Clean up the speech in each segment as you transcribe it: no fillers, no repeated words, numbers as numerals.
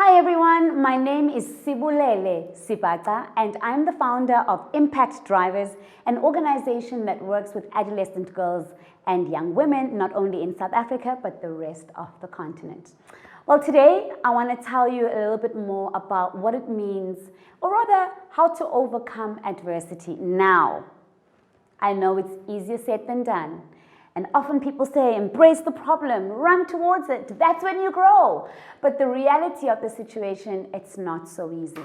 Hi everyone, my name is Sibulele Sibaca and I'm the founder of Impact Drivers, an organization that works with adolescent girls and young women, not only in South Africa, but the rest of the continent. Well, today I want to tell you a little bit more about what it means, or rather, how to overcome adversity now. I know it's easier said than done. And often people say, embrace the problem, run towards it, that's when you grow. But the reality of the situation, it's not so easy.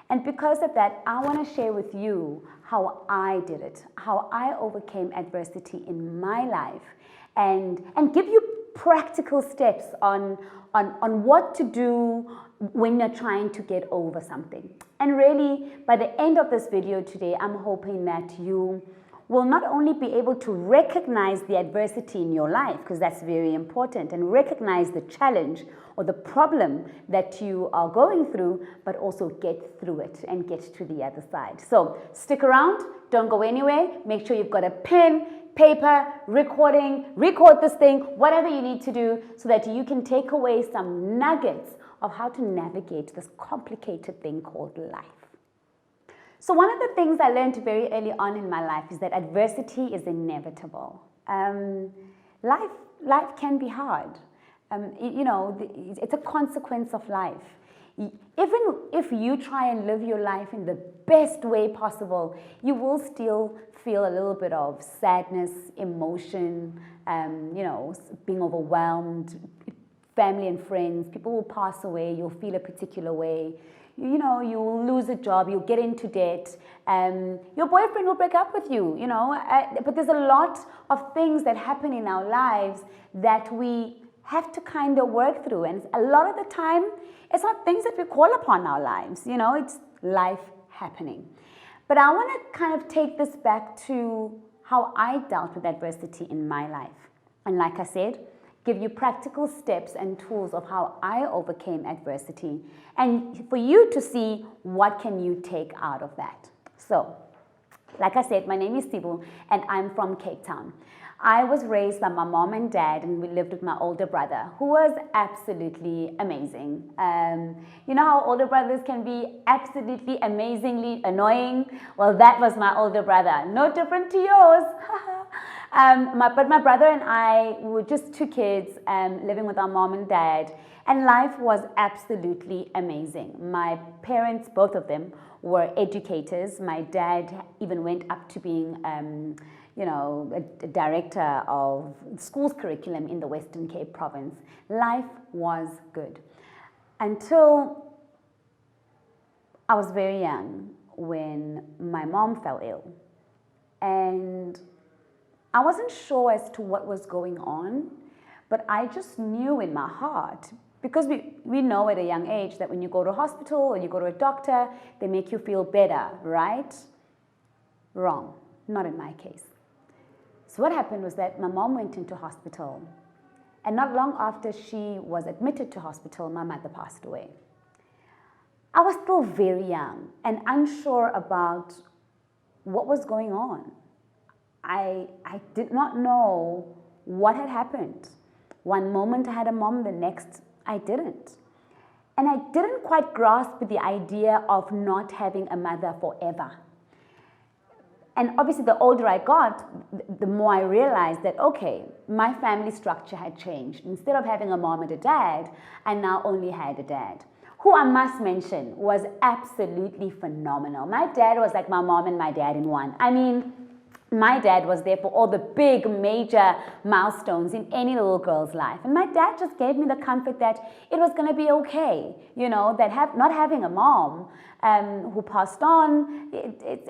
And because of that, I want to share with you how I did it, how I overcame adversity in my life, and give you practical steps on what to do when you're trying to get over something. And really, by the end of this video today, I'm hoping that you will not only be able to recognize the adversity in your life, because that's very important, and recognize the challenge or the problem that you are going through, but also get through it and get to the other side. So stick around, don't go anywhere, make sure you've got a pen, paper, record this thing, whatever you need to do so that you can take away some nuggets of how to navigate this complicated thing called life. So one of the things I learned very early on in my life is that adversity is inevitable. Life can be hard. It's a consequence of life. Even if you try and live your life in the best way possible, you will still feel a little bit of sadness, emotion, being overwhelmed, family and friends, people will pass away, you'll feel a particular way. You'll lose a job, you'll get into debt, your boyfriend will break up with you, but there's a lot of things that happen in our lives that we have to kind of work through. And a lot of the time, it's not things that we call upon our lives, it's life happening. But I want to kind of take this back to how I dealt with adversity in my life. And like I said, give you practical steps and tools of how I overcame adversity, and for you to see what can you take out of that. So, like I said, my name is Sibu and I'm from Cape Town. I was raised by my mom and dad, and we lived with my older brother, who was absolutely amazing. You know how older brothers can be absolutely amazingly annoying? Well, that was my older brother. No different to yours. But my brother and I were just two kids living with our mom and dad, and life was absolutely amazing. My parents, both of them, were educators. My dad even went up to being a director of schools curriculum in the Western Cape province. Life was good until I was very young when my mom fell ill, and I wasn't sure as to what was going on, but I just knew in my heart, because we know at a young age that when you go to a hospital or you go to a doctor, they make you feel better, right? Wrong, not in my case. So what happened was that my mom went into hospital, and not long after she was admitted to hospital, my mother passed away. I was still very young and unsure about what was going on. I did not know what had happened. One moment I had a mom, the next I didn't. And I didn't quite grasp the idea of not having a mother forever. And obviously the older I got, the more I realized that, okay, my family structure had changed. Instead of having a mom and a dad, I now only had a dad, who I must mention was absolutely phenomenal. My dad was like my mom and my dad in one. I mean, my dad was there for all the big major milestones in any little girl's life. And my dad just gave me the comfort that it was going to be okay, that not having a mom who passed on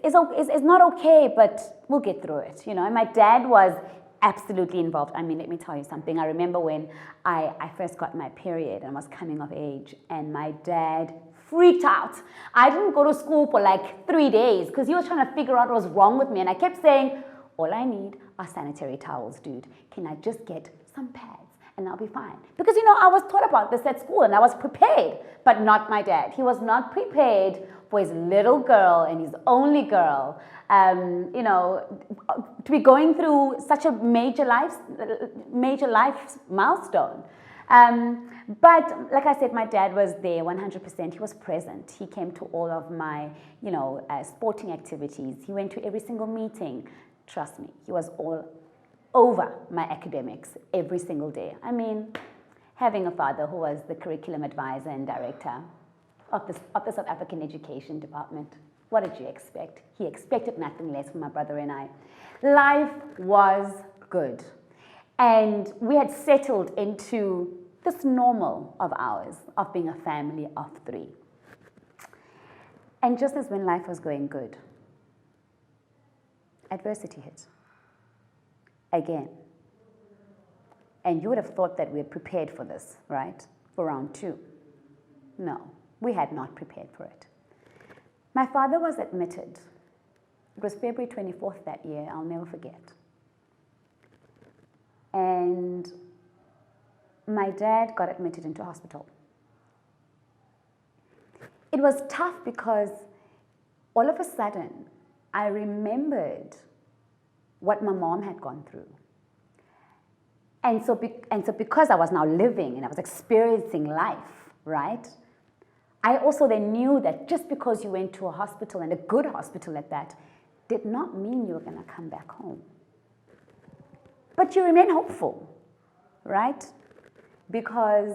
is not okay, but we'll get through it, And my dad was absolutely involved. I mean, let me tell you something. I remember when I first got my period and was coming of age, and my dad freaked out. I didn't go to school for like 3 days because he was trying to figure out what was wrong with me. And I kept saying, all I need are sanitary towels, dude. Can I just get some pads and I'll be fine? Because, I was taught about this at school and I was prepared, but not my dad. He was not prepared for his little girl and his only girl, to be going through such a major life milestone. But like I said, my dad was there 100%. He was present. He came to all of my, sporting activities. He went to every single meeting. Trust me, he was all over my academics every single day. I mean, having a father who was the curriculum advisor and director of the South African Education Department, what did you expect? He expected nothing less from my brother and I. Life was good. And we had settled into this normal of ours, of being a family of 3. And just as when life was going good, adversity hit. Again. And you would have thought that we had prepared for this, right? For round 2. No, we had not prepared for it. My father was admitted. It was February 24th that year, I'll never forget. And my dad got admitted into hospital. It was tough because all of a sudden, I remembered what my mom had gone through. And so because I was now living and I was experiencing life, right? I also then knew that just because you went to a hospital, and a good hospital at that, did not mean you were going to come back home. But you remain hopeful, right? Because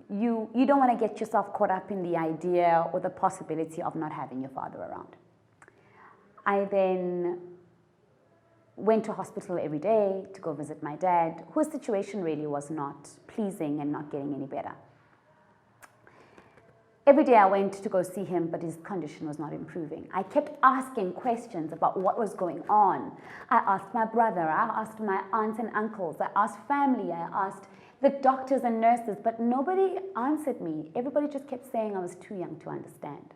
you don't want to get yourself caught up in the idea or the possibility of not having your father around. I then went to hospital every day to go visit my dad, whose situation really was not pleasing and not getting any better. Every day I went to go see him, but his condition was not improving. I kept asking questions about what was going on. I asked my brother, I asked my aunts and uncles, I asked family, I asked the doctors and nurses, but nobody answered me. Everybody just kept saying I was too young to understand.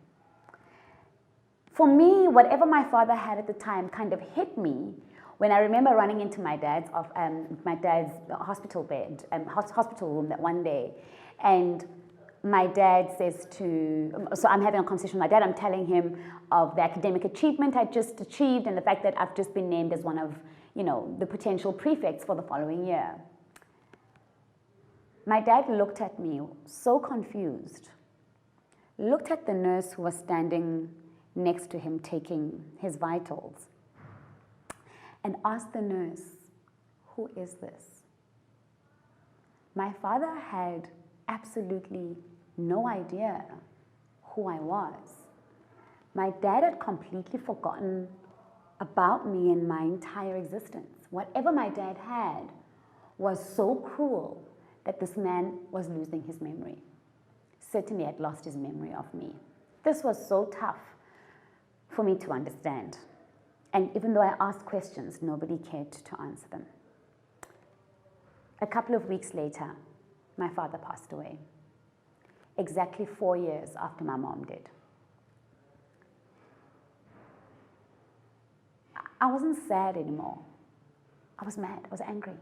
For me, whatever my father had at the time kind of hit me when I remember running into my dad's hospital bed, hospital room that one day, and my dad says so I'm having a conversation with my dad, I'm telling him of the academic achievement I just achieved and the fact that I've just been named as one of, the potential prefects for the following year. My dad looked at me so confused, looked at the nurse who was standing next to him taking his vitals, and asked the nurse, "Who is this?" My father had absolutely no idea who I was. My dad had completely forgotten about me and my entire existence. Whatever my dad had was so cruel that this man was losing his memory. Certainly had lost his memory of me. This was so tough for me to understand. And even though I asked questions, nobody cared to answer them. A couple of weeks later, my father passed away. Exactly 4 years after my mom did. I wasn't sad anymore. I was mad, I was angry.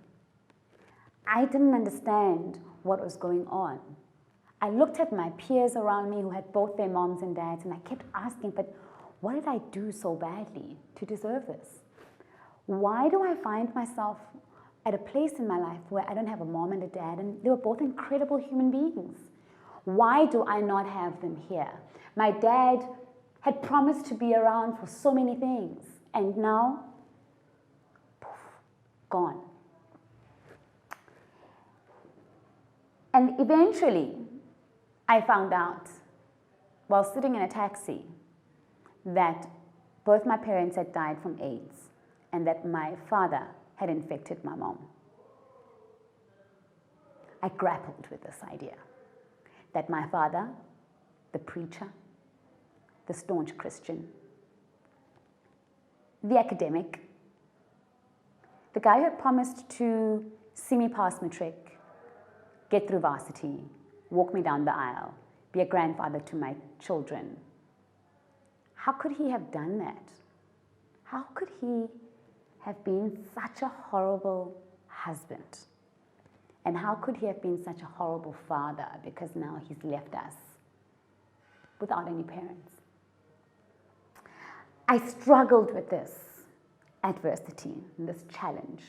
I didn't understand what was going on. I looked at my peers around me who had both their moms and dads, and I kept asking, but what did I do so badly to deserve this? Why do I find myself at a place in my life where I don't have a mom and a dad, and they were both incredible human beings? Why do I not have them here? My dad had promised to be around for so many things, and now, poof, gone. And eventually, I found out, while sitting in a taxi, that both my parents had died from AIDS and that my father had infected my mom. I grappled with this idea that my father, the preacher, the staunch Christian, the academic, the guy who had promised to see me pass matric, get through varsity, walk me down the aisle, be a grandfather to my children. How could he have done that? How could he have been such a horrible husband? And how could he have been such a horrible father, because now he's left us without any parents? I struggled with this adversity, this challenge.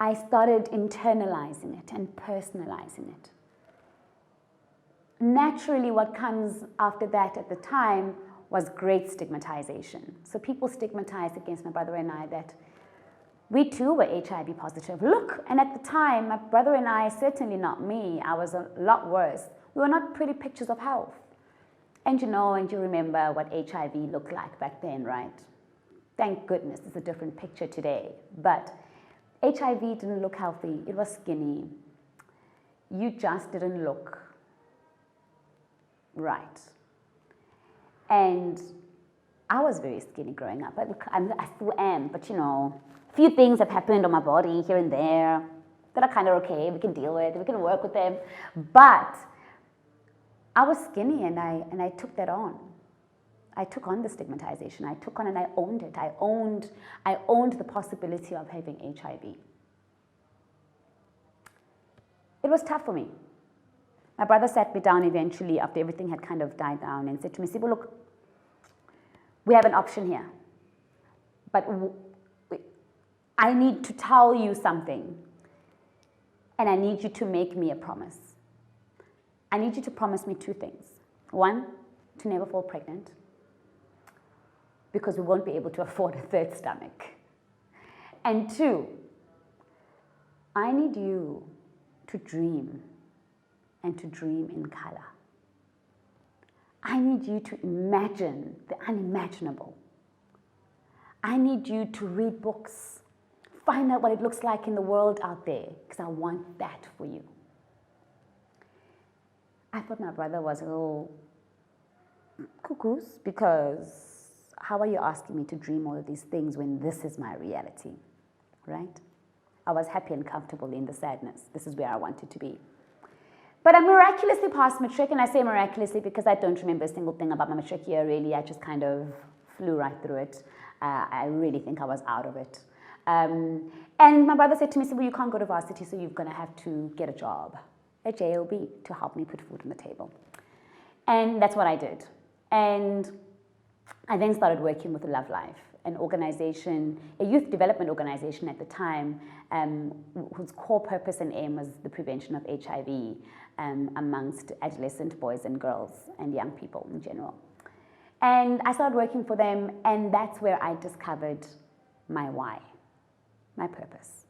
I started internalizing it and personalizing it. Naturally, what comes after that at the time was great stigmatization. So people stigmatized against my brother and I that we too were HIV positive. Look, and at the time, my brother and I, certainly not me, I was a lot worse. We were not pretty pictures of health. And you remember what HIV looked like back then, right? Thank goodness it's a different picture today. But HIV didn't look healthy. It was skinny. You just didn't look right. And I was very skinny growing up. I still am, but a few things have happened on my body here and there that are kind of okay. We can deal with, we can work with them. But I was skinny and I took that on. I took on the stigmatization. I took on and I owned it. I owned the possibility of having HIV. It was tough for me. My brother sat me down eventually after everything had kind of died down and said to me, Sibu, look, we have an option here, but I need to tell you something, and I need you to make me a promise. I need you to promise me two things. One, to never fall pregnant, because we won't be able to afford a third stomach. And two, I need you to dream, and to dream in color. I need you to imagine the unimaginable. I need you to read books, find out what it looks like in the world out there, because I want that for you. I thought my brother was a little cuckoos, because how are you asking me to dream all of these things when this is my reality, right? I was happy and comfortable in the sadness. This is where I wanted to be. But I miraculously passed matric, and I say miraculously because I don't remember a single thing about my matric year, really. I just kind of flew right through it. I really think I was out of it. And my brother said to me, well, you can't go to varsity, so you're going to have to get a job at JLB to help me put food on the table. And that's what I did. And I then started working with Love Life, an organization, a youth development organization at the time, whose core purpose and aim was the prevention of HIV amongst adolescent boys and girls and young people in general. And I started working for them, and that's where I discovered my why, my purpose.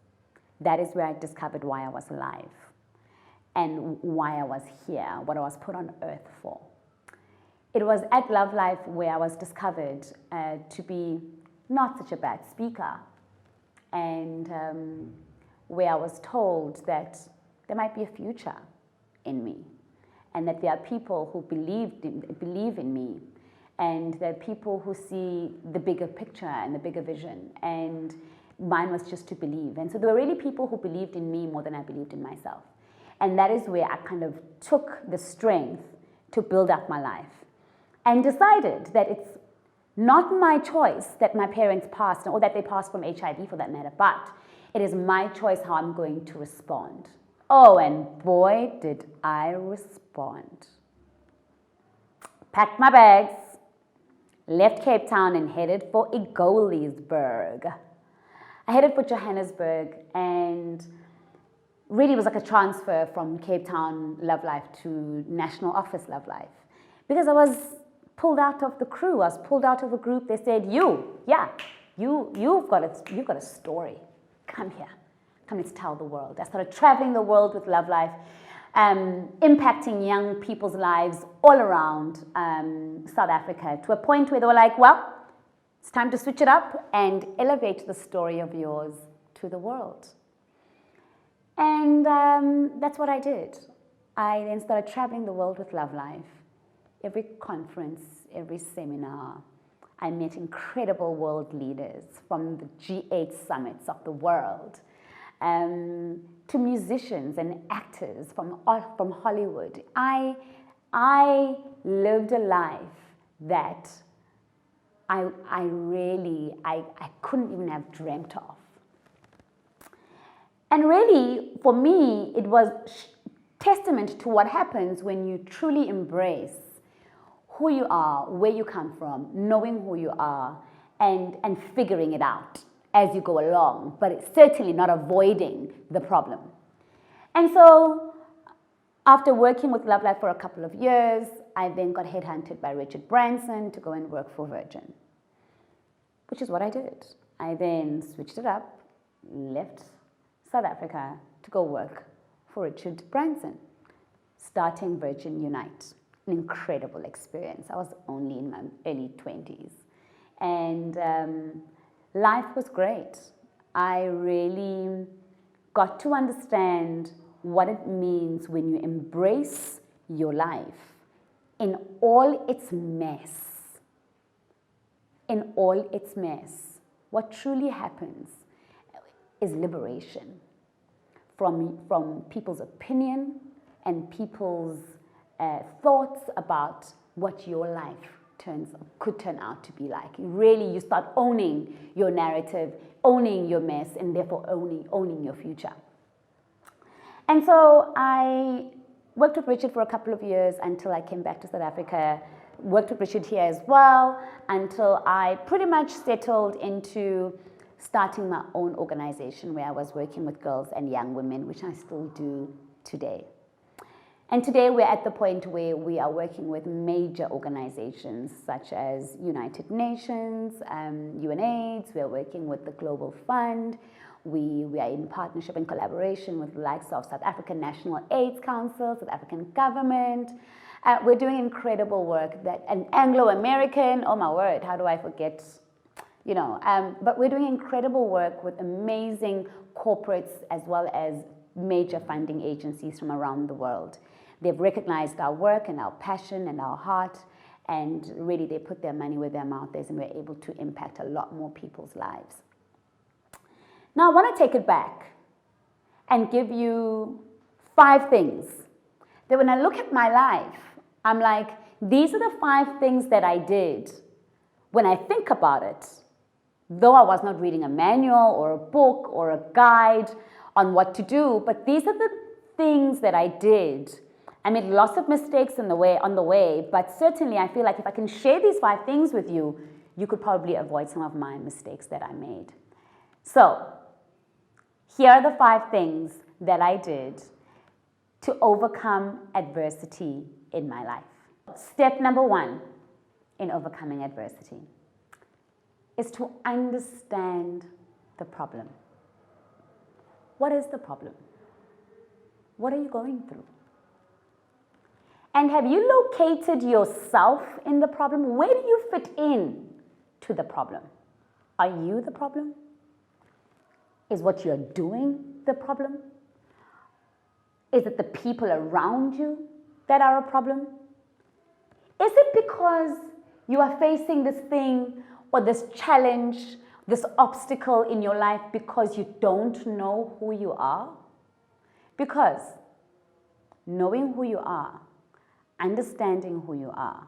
That is where I discovered why I was alive and why I was here, what I was put on earth for. It was at Love Life where I was discovered to be not such a bad speaker, and where I was told that there might be a future in me, and that there are people who believe in me, and there are people who see the bigger picture and the bigger vision, and mine was just to believe. And so there were really people who believed in me more than I believed in myself. And that is where I kind of took the strength to build up my life, and decided that it's not my choice that my parents passed, or that they passed from HIV for that matter, but it is my choice how I'm going to respond. Oh, and boy, did I respond. Packed my bags, left Cape Town and headed for Egolisburg. I headed for Johannesburg, and really it was like a transfer from Cape Town Love Life to National Office Love Life, because I was pulled out of the crew. I was pulled out of a group. They said, you've got a story. Come here. Come, let's tell the world. I started traveling the world with Love Life, impacting young people's lives all around South Africa, to a point where they were like, well, it's time to switch it up and elevate the story of yours to the world. And that's what I did. I then started traveling the world with Love Life. Every conference, every seminar, I met incredible world leaders from the G8 summits of the world, to musicians and actors from Hollywood. I lived a life that I couldn't even have dreamt of. And really, for me, it was testament to what happens when you truly embrace who you are, where you come from, knowing who you are, and figuring it out, as you go along, but it's certainly not avoiding the problem. And so after working with Love Life for a couple of years, I then got headhunted by Richard Branson to go and work for Virgin, which is what I did. I then switched it up, left South Africa to go work for Richard Branson, starting Virgin Unite. An incredible experience. I was only in my early 20s. And life was great. I really got to understand what it means when you embrace your life in all its mess. In all its mess. What truly happens is liberation from people's opinion and people's thoughts about what your life could turn out to be like. Really, you start owning your narrative, owning your mess, and therefore owning your future. And so I worked with Richard for a couple of years until I came back to South Africa. Worked with Richard here as well until I pretty much settled into starting my own organization where I was working with girls and young women, which I still do today. And today we're at the point where we are working with major organizations such as United Nations, UNAIDS. We're working with the Global Fund. We are in partnership and collaboration with the likes of South African National AIDS Council, South African government. We're doing incredible work that an Anglo-American, oh my word, how do I forget, but we're doing incredible work with amazing corporates as well as major funding agencies from around the world. They've recognized our work and our passion and our heart, and really they put their money where their mouth is, and we're able to impact a lot more people's lives. Now I want to take it back and give you 5 things that when I look at my life, I'm like, these are the 5 things that I did when I think about it, though I was not reading a manual or a book or a guide on what to do, but these are the things that I did. I made lots of mistakes on the way, but certainly I feel like if I can share these 5 things with you, you could probably avoid some of my mistakes that I made. So, here are the 5 things that I did to overcome adversity in my life. Step number 1 in overcoming adversity is to understand the problem. What is the problem? What are you going through? And have you located yourself in the problem? Where do you fit in to the problem? Are you the problem? Is what you're doing the problem? Is it the people around you that are a problem? Is it because you are facing this thing or this challenge, this obstacle in your life because you don't know who you are? Because knowing who you are, understanding who you are,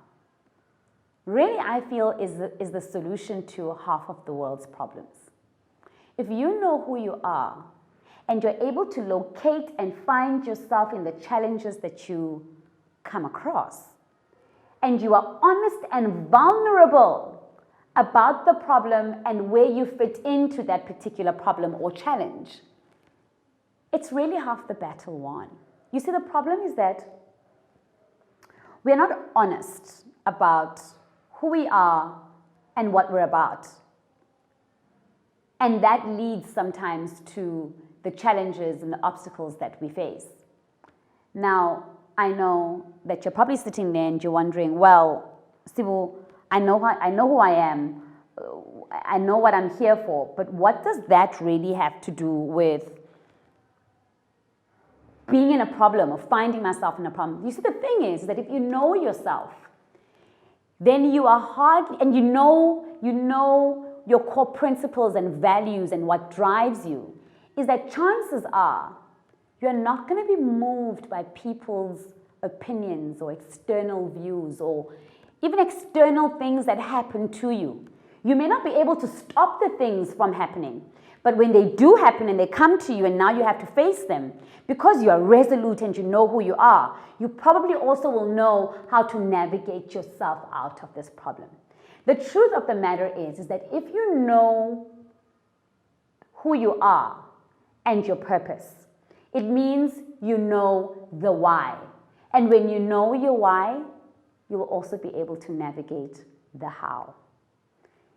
really I feel is the solution to half of the world's problems. If you know who you are and you're able to locate and find yourself in the challenges that you come across, and you are honest and vulnerable about the problem and where you fit into that particular problem or challenge, it's really half the battle won. You see, the problem is that we're not honest about who we are and what we're about. And that leads sometimes to the challenges and the obstacles that we face. Now, I know that you're probably sitting there and you're wondering, well, Sibu, I know who I am. I know what I'm here for. But what does that really have to do with being in a problem or finding myself in a problem? You see, the thing is that if you know yourself, then you are hardly, and you know your core principles and values and what drives you, is that chances are you're not going to be moved by people's opinions or external views or even external things that happen to you. You may not be able to stop the things from happening, but when they do happen and they come to you and now you have to face them, because you are resolute and you know who you are, you probably also will know how to navigate yourself out of this problem. The truth of the matter is that if you know who you are and your purpose. It means you know the why. And when you know your why, you will also be able to navigate the how.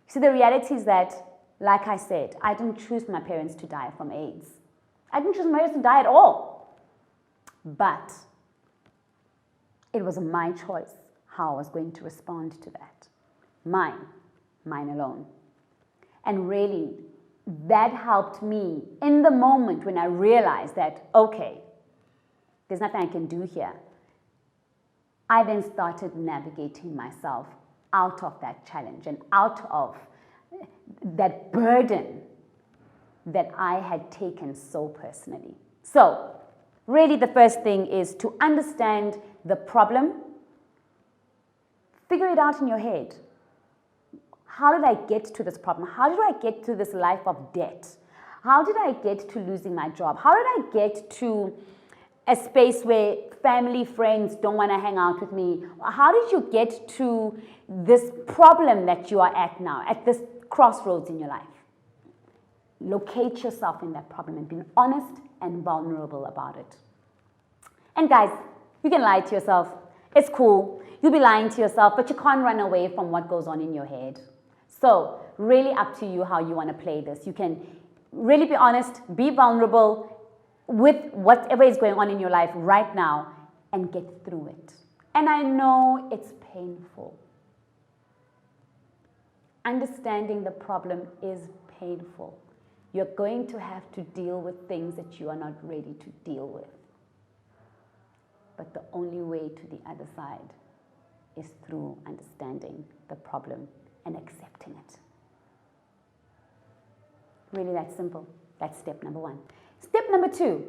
So the reality is that, like I said, I didn't choose my parents to die from AIDS. I didn't choose my parents to die at all. But it was my choice how I was going to respond to that. Mine alone. And really, that helped me in the moment when I realized that, okay, there's nothing I can do here. I then started navigating myself out of that challenge and out of that burden that I had taken so personally. So, really the first thing is to understand the problem. Figure it out in your head. How did I get to this problem? How did I get to this life of debt? How did I get to losing my job? How did I get to a space where family, friends don't want to hang out with me? How did you get to this problem that you are at now, at this crossroads in your life? Locate yourself in that problem and be honest and vulnerable about it. And guys, you can lie to yourself. It's cool. You'll be lying to yourself, but you can't run away from what goes on in your head. So, really up to you how you want to play this. You can really be honest, be vulnerable with whatever is going on in your life right now and get through it. And I know it's painful. Understanding the problem is painful. You're going to have to deal with things that you are not ready to deal with. But the only way to the other side is through understanding the problem and accepting it. Really that simple. That's step number one. Step number two,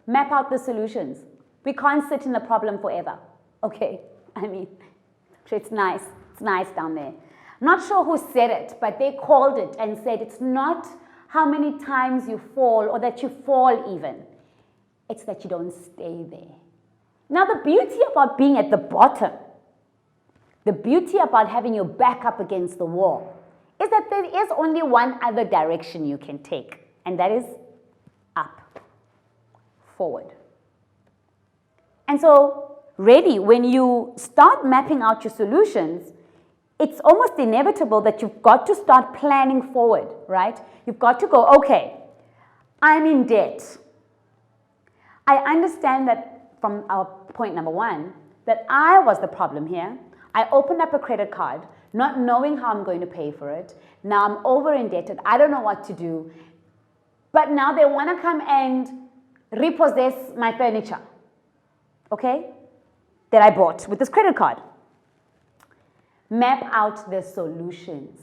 map out the solutions. We can't sit in the problem forever, okay? I mean, it's nice down there. Not sure who said it, but they called it and said it's not how many times you fall or that you fall even. It's that you don't stay there. Now the beauty about being at the bottom, the beauty about having your back up against the wall is that there is only one other direction you can take, and that is up, forward. And so, really, when you start mapping out your solutions, it's almost inevitable that you've got to start planning forward, right? You've got to go, okay, I'm in debt. I understand that from our point number one, that I was the problem here. I opened up a credit card, not knowing how I'm going to pay for it. Now I'm over indebted. I don't know what to do. But now they want to come and repossess my furniture, okay, that I bought with this credit card. Map out the solutions.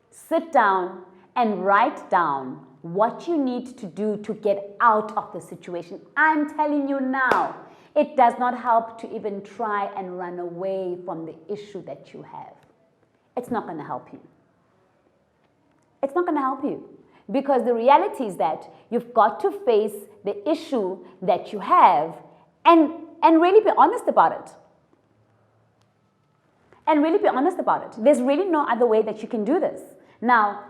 Sit down and write down what you need to do to get out of the situation. I'm telling you now, it does not help to even try and run away from the issue that you have. It's not going to help you. It's not going to help you. Because the reality is that you've got to face the issue that you have and really be honest about it. And really be honest about it. There's really no other way that you can do this. Now,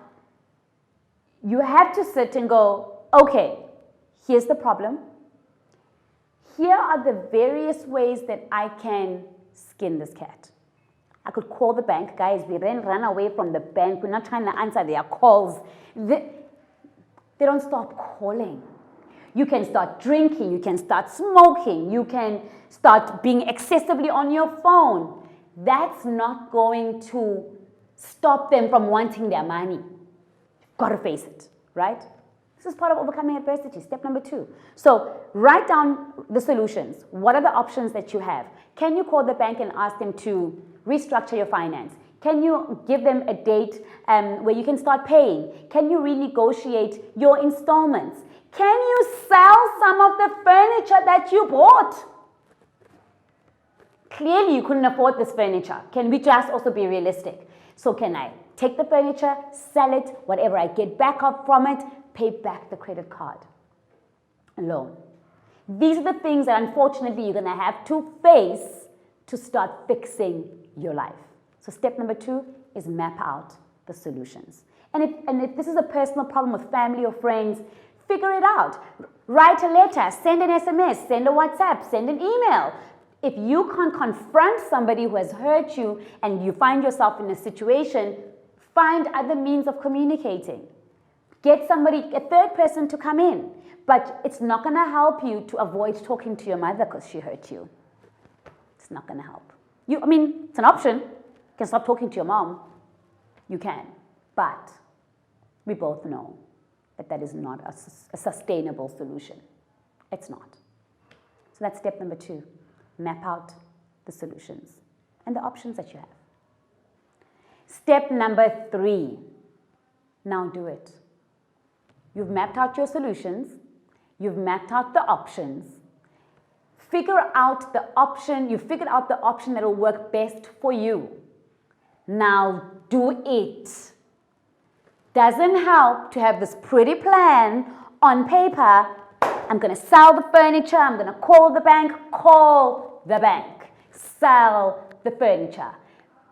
you have to sit and go, okay, here's the problem. Here are the various ways that I can skin this cat. I could call the bank. Guys, we then run away from the bank. We're not trying to answer their calls. They don't stop calling. You can start drinking. You can start smoking. You can start being excessively on your phone. That's not going to stop them from wanting their money. You've got to face it, right? This is part of overcoming adversity, step number 2. So write down the solutions. What are the options that you have? Can you call the bank and ask them to restructure your finance? Can you give them a date where you can start paying? Can you renegotiate your installments? Can you sell some of the furniture that you bought? Clearly, you couldn't afford this furniture. Can we just also be realistic? So can I take the furniture, sell it, whatever I get back up from it, pay back the credit card loan? These are the things that unfortunately you're going to have to face to start fixing your life. So step number 2 is map out the solutions. And if this is a personal problem with family or friends, figure it out. Write a letter, send an SMS, send a WhatsApp, send an email. If you can't confront somebody who has hurt you and you find yourself in a situation, find other means of communicating. Get somebody, a third person to come in. But it's not going to help you to avoid talking to your mother because she hurt you. It's not going to help. It's an option. You can stop talking to your mom. You can. But we both know that that is not a sustainable solution. It's not. So that's step number 2. Map out the solutions and the options that you have. Step number 3. Now do it. You've mapped out your solutions. You've mapped out the options. Figure out the option. You figured out the option that will work best for you. Now do it. Doesn't help to have this pretty plan on paper. I'm going to sell the furniture. I'm going to call the bank. Call the bank. Sell the furniture.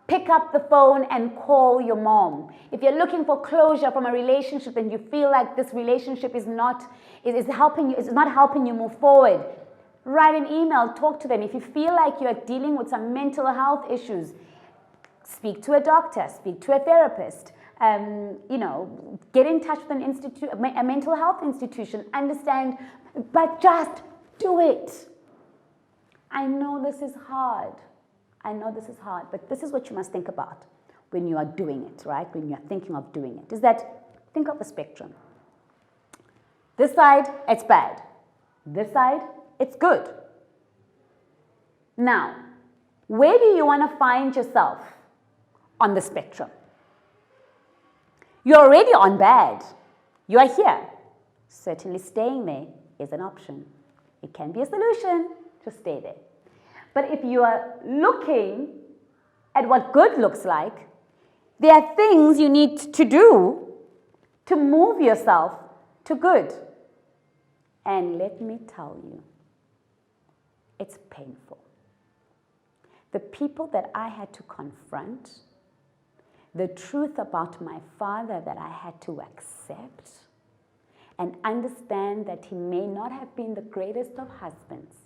Pick up the phone and call your mom. If you're looking for closure from a relationship and you feel like this relationship is not helping you move forward, write an email, talk to them. If you feel like you're dealing with some mental health issues, speak to a doctor, speak to a therapist. Get in touch with a mental health institution, understand, but just do it. I know this is hard. But this is what you must think about when you are doing it, right? When you're thinking of doing it, is that think of the spectrum. This side, it's bad. This side, it's good. Now, where do you want to find yourself on the spectrum? You're already on bad. You are here. Certainly staying there is an option. It can be a solution to stay there. But if you are looking at what good looks like, there are things you need to do to move yourself to good. And let me tell you, it's painful. The people that I had to confront, the truth about my father that I had to accept and understand that he may not have been the greatest of husbands,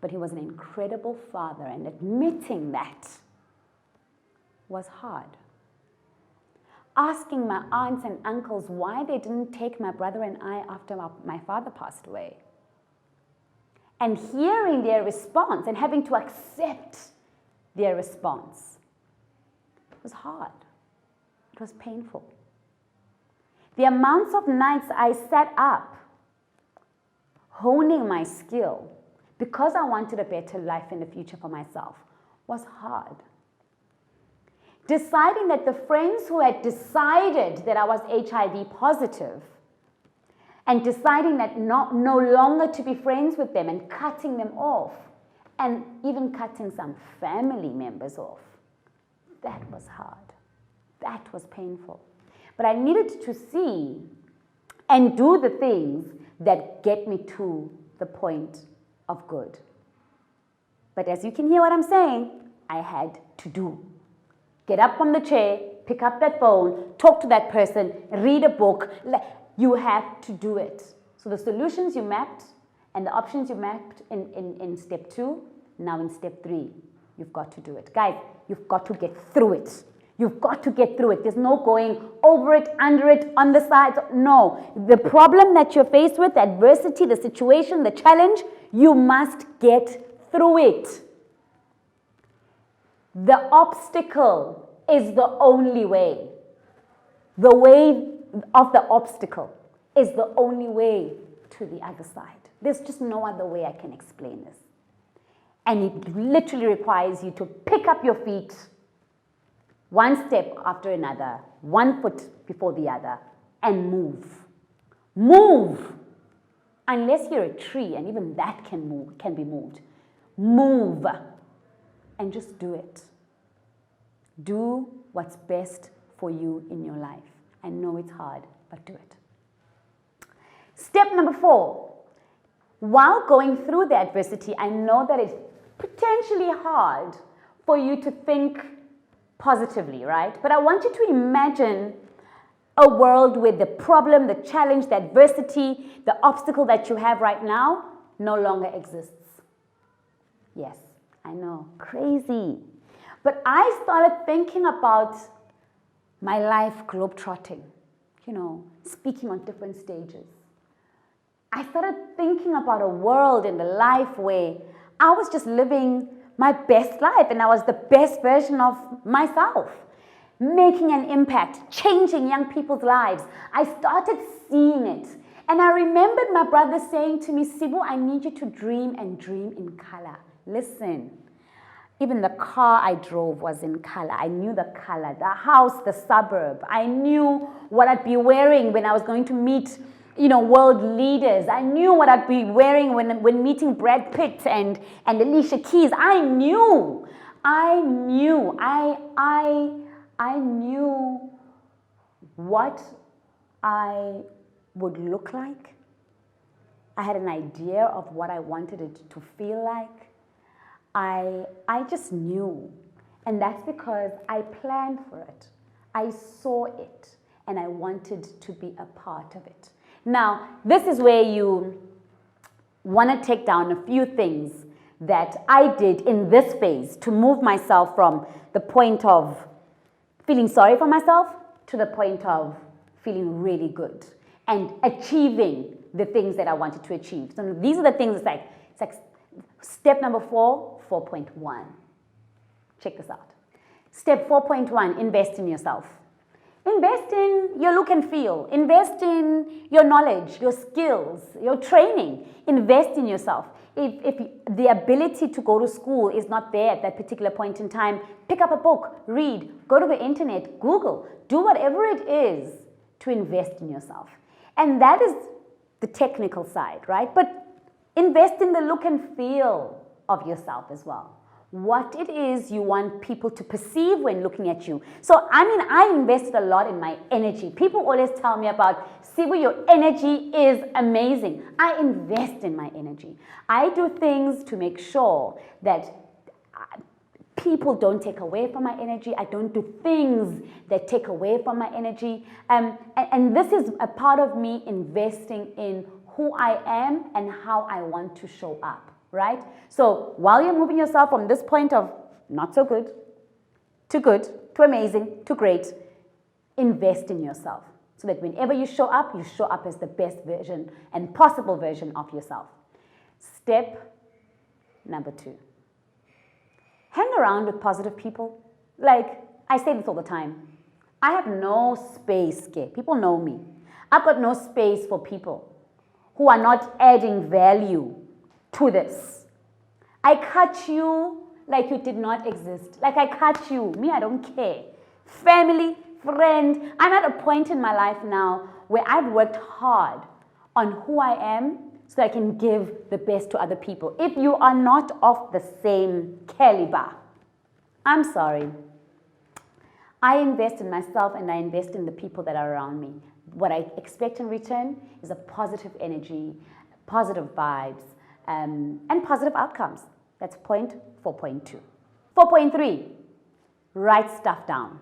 but he was an incredible father, and admitting that was hard. Asking my aunts and uncles why they didn't take my brother and I after my father passed away. And hearing their response and having to accept their response was hard. It was painful. The amounts of nights I sat up honing my skill because I wanted a better life in the future for myself was hard. Deciding that the friends who had decided that I was HIV positive and deciding that no longer to be friends with them and cutting them off and even cutting some family members off, that was hard. That was painful. But I needed to see and do the things that get me to the point of good. But as you can hear what I'm saying, I had to do. Get up from the chair, pick up that phone, talk to that person, read a book. You have to do it. So the solutions you mapped and the options you mapped in step 2, now in step 3, you've got to do it. Guys, you've got to get through it. You've got to get through it. There's no going over it, under it, on the sides. No. The problem that you're faced with, the adversity, the situation, the challenge, you must get through it. The obstacle is the only way. The way of the obstacle is the only way to the other side. There's just no other way I can explain this. And it literally requires you to pick up your feet one step after another, one foot before the other, and move. Move! Unless you're a tree, and even that can be moved. Move! And just do it. Do what's best for you in your life. I know it's hard, but do it. Step number 4. While going through the adversity, I know that it's potentially hard for you to think positively, right? But I want you to imagine A world where the problem, the challenge, the adversity, the obstacle that you have right now no longer exists. Yes, I know, crazy. But I started thinking about my life globetrotting, speaking on different stages. I started thinking about a world and a life where I was just living my best life and I was the best version of myself, making an impact, changing young people's lives. I started seeing it. And I remembered my brother saying to me, Sibu, I need you to dream and dream in color. Listen, even the car I drove was in color. I knew the color, the house, the suburb. I knew what I'd be wearing when I was going to meet world leaders. I knew what I'd be wearing when meeting Brad Pitt and Alicia Keys. I knew what I would look like. I had an idea of what I wanted it to feel like. I just knew. And that's because I planned for it. I saw it and I wanted to be a part of it. Now, this is where you want to take down a few things that I did in this phase to move myself from the point of feeling sorry for myself to the point of feeling really good and achieving the things that I wanted to achieve. So these are the things, it's like step number 4.1. Check this out. Step 4.1, invest in yourself. Invest in your look and feel. Invest in your knowledge, your skills, your training. Invest in yourself. If the ability to go to school is not there at that particular point in time, pick up a book, read, go to the internet, Google, do whatever it is to invest in yourself. And that is the technical side, right? But invest in the look and feel of yourself as well. What it is you want people to perceive when looking at you. So, I invested a lot in my energy. People always tell me about, Sibu, your energy is amazing. I invest in my energy. I do things to make sure that people don't take away from my energy. I don't do things that take away from my energy. And this is a part of me investing in who I am and how I want to show up. Right? So while you're moving yourself from this point of not so good, to amazing, to great, invest in yourself so that whenever you show up as the best version and possible version of yourself. Step number 2. Hang around with positive people. Like, I say this all the time. I have no space, people know me. I've got no space for people who are not adding value to this. I cut you like you did not exist. Like I cut you. Me, I don't care. Family, friend. I'm at a point in my life now where I've worked hard on who I am so that I can give the best to other people. If you are not of the same caliber, I'm sorry. I invest in myself and I invest in the people that are around me. What I expect in return is a positive energy, positive vibes, and positive outcomes. That's point 4.2. 4.3, write stuff down.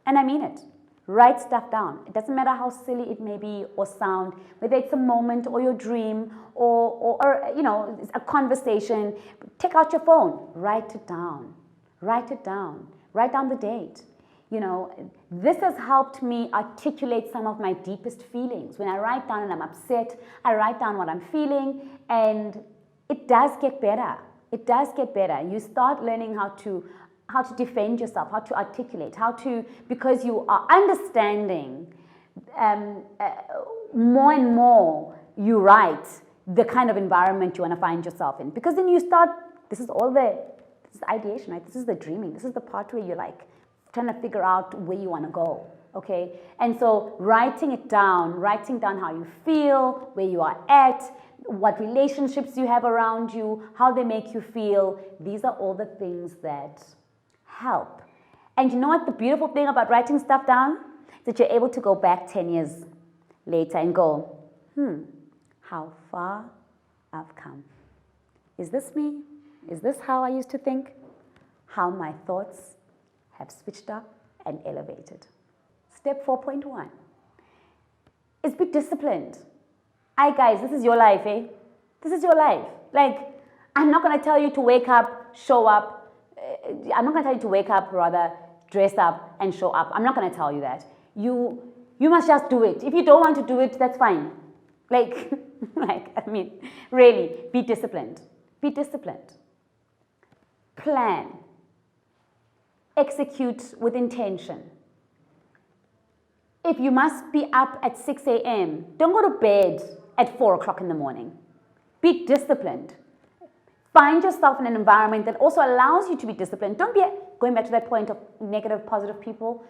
And I mean it. Write stuff down. It doesn't matter how silly it may be or sound, whether it's a moment or your dream or it's a conversation. Take out your phone. Write it down. Write it down. Write down the date. This has helped me articulate some of my deepest feelings. When I write down and I'm upset, I write down what I'm feeling, and it does get better. It does get better. You start learning how to defend yourself, how to articulate, because you are understanding more and more you write the kind of environment you want to find yourself in. Because then you start, this is ideation, right? This is the dreaming. This is the part where you're like, trying to figure out where you want to go, okay? And so writing down how you feel, where you are at, what relationships you have around you, how they make you feel, these are all the things that help. And you know what the beautiful thing about writing stuff down? That you're able to go back 10 years later and go, how far I've come. Is this me? Is this how I used to think? How my thoughts have switched up and elevated. Step Step 4.1 is be disciplined. Hi guys, this is your life, eh? This is your life. Like, I'm not going to tell you to wake up, show up. I'm not going to tell you to wake up, rather, dress up and show up. I'm not going to tell you that. You must just do it. If you don't want to do it, that's fine. Like, really, be disciplined. Be disciplined. Plan. Execute with intention. If you must be up at 6 a.m., don't go to bed at 4 o'clock in the morning. Be disciplined. Find yourself in an environment that also allows you to be disciplined. Don't be, going back to that point of negative, positive people,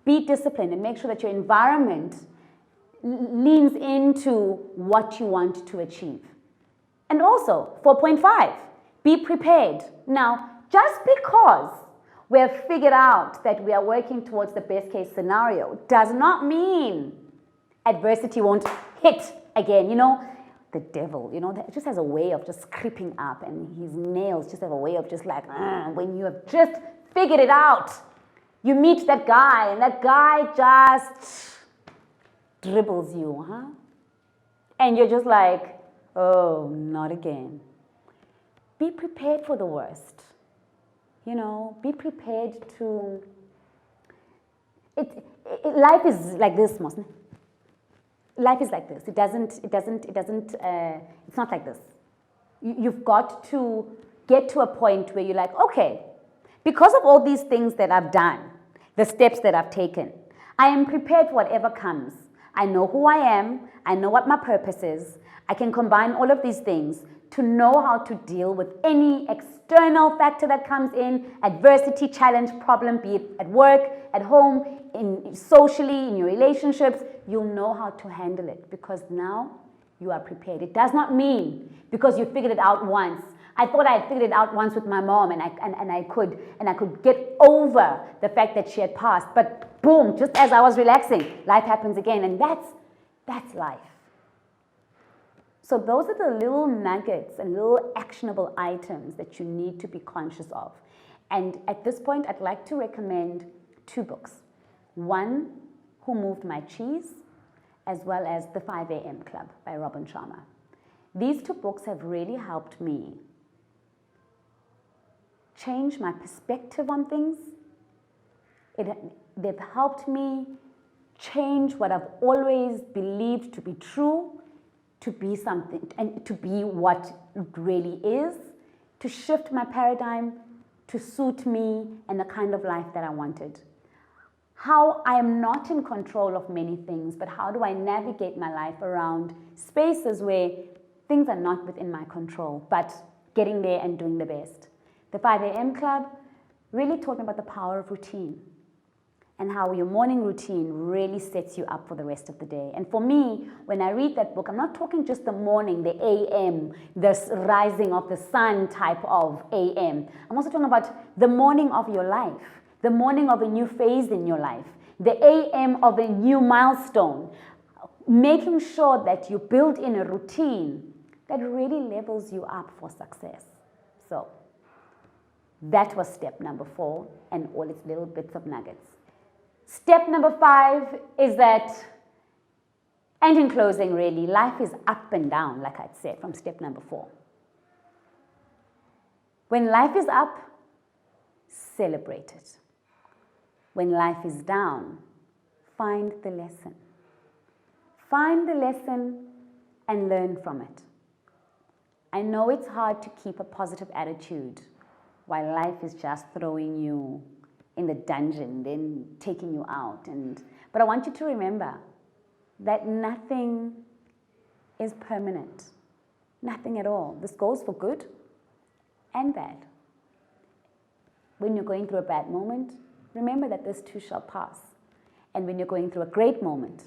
be disciplined and make sure that your environment leans into what you want to achieve. And also, 4.5, be prepared. Now, just because we have figured out that we are working towards the best case scenario does not mean adversity won't hit again. You know, the devil, you know, that just has a way of just creeping up, and his nails just have a way of just like, when you have just figured it out, you meet that guy, and that guy just dribbles you, huh? And you're just like, oh, not again. Be prepared for the worst. You know, be prepared to, life is like this, Mosne. Life is like this. It's not like this. You've got to get to a point where you're like, okay, because of all these things that I've done, the steps that I've taken, I am prepared for whatever comes. I know who I am. I know what my purpose is. I can combine all of these things to know how to deal with any external factor that comes in, adversity, challenge, problem, be it at work, at home, socially, in your relationships. You'll know how to handle it because now you are prepared. It does not mean because you figured it out once. I thought I had figured it out once with my mom, and I could get over the fact that she had passed. But boom, just as I was relaxing, life happens again, and that's life. So those are the little nuggets and little actionable items that you need to be conscious of. And at this point, I'd like to recommend 2 books. One, Who Moved My Cheese, as well as The 5 a.m. Club by Robin Sharma. These 2 books have really helped me change my perspective on things. They've helped me change what I've always believed to be true, to be something, and to be what it really is, to shift my paradigm, to suit me and the kind of life that I wanted. How I am not in control of many things, but how do I navigate my life around spaces where things are not within my control, but getting there and doing the best. The 5 a.m. Club really taught me about the power of routine and how your morning routine really sets you up for the rest of the day. And for me, when I read that book, I'm not talking just the morning, the AM, the rising of the sun type of AM. I'm also talking about the morning of your life, the morning of a new phase in your life, the AM of a new milestone, making sure that you build in a routine that really levels you up for success. So that was step number 4 and all its little bits of nuggets. Step number 5 is that, and in closing really, life is up and down, like I'd said, from step number 4. When life is up, celebrate it. When life is down, find the lesson. Find the lesson and learn from it. I know it's hard to keep a positive attitude while life is just throwing you in the dungeon, then taking you out. But I want you to remember that nothing is permanent. Nothing at all. This goes for good and bad. When you're going through a bad moment, remember that this too shall pass. And when you're going through a great moment,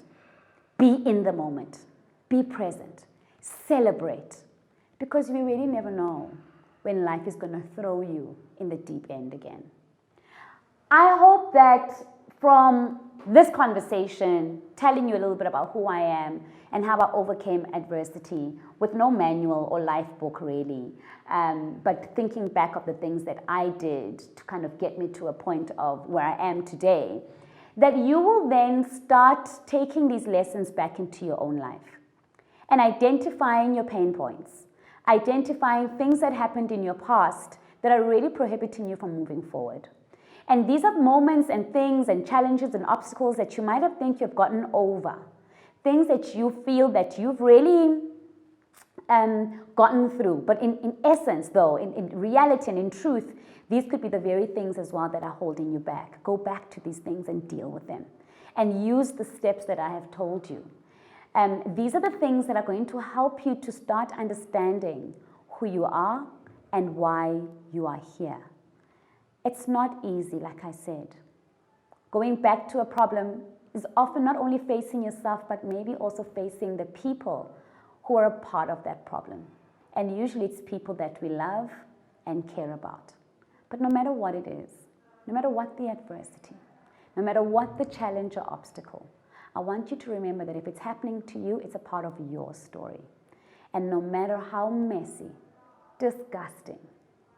be in the moment. Be present. Celebrate. Because we really never know when life is going to throw you in the deep end again. I hope that from this conversation, telling you a little bit about who I am and how I overcame adversity with no manual or life book really, but thinking back of the things that I did to kind of get me to a point of where I am today, that you will then start taking these lessons back into your own life and identifying your pain points, identifying things that happened in your past that are really prohibiting you from moving forward. And these are moments and things and challenges and obstacles that you might have think you've gotten over, things that you feel that you've really gotten through. But in essence, though, in reality and in truth, these could be the very things as well that are holding you back. Go back to these things and deal with them. And use the steps that I have told you. These are the things that are going to help you to start understanding who you are and why you are here. It's not easy, like I said. Going back to a problem is often not only facing yourself, but maybe also facing the people who are a part of that problem. And usually it's people that we love and care about. But no matter what it is, no matter what the adversity, no matter what the challenge or obstacle, I want you to remember that if it's happening to you, it's a part of your story. And no matter how messy, disgusting,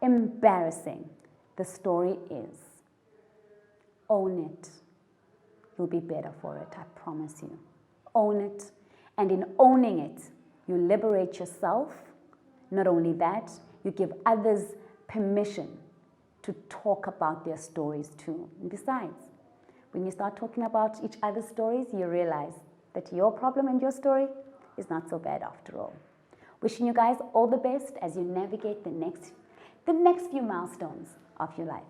embarrassing the story is, own it. You'll be better for it, I promise you. Own it. And in owning it, you liberate yourself. Not only that, you give others permission to talk about their stories too. And besides, when you start talking about each other's stories, you realize that your problem and your story is not so bad after all. Wishing you guys all the best as you navigate the next few milestones of your life.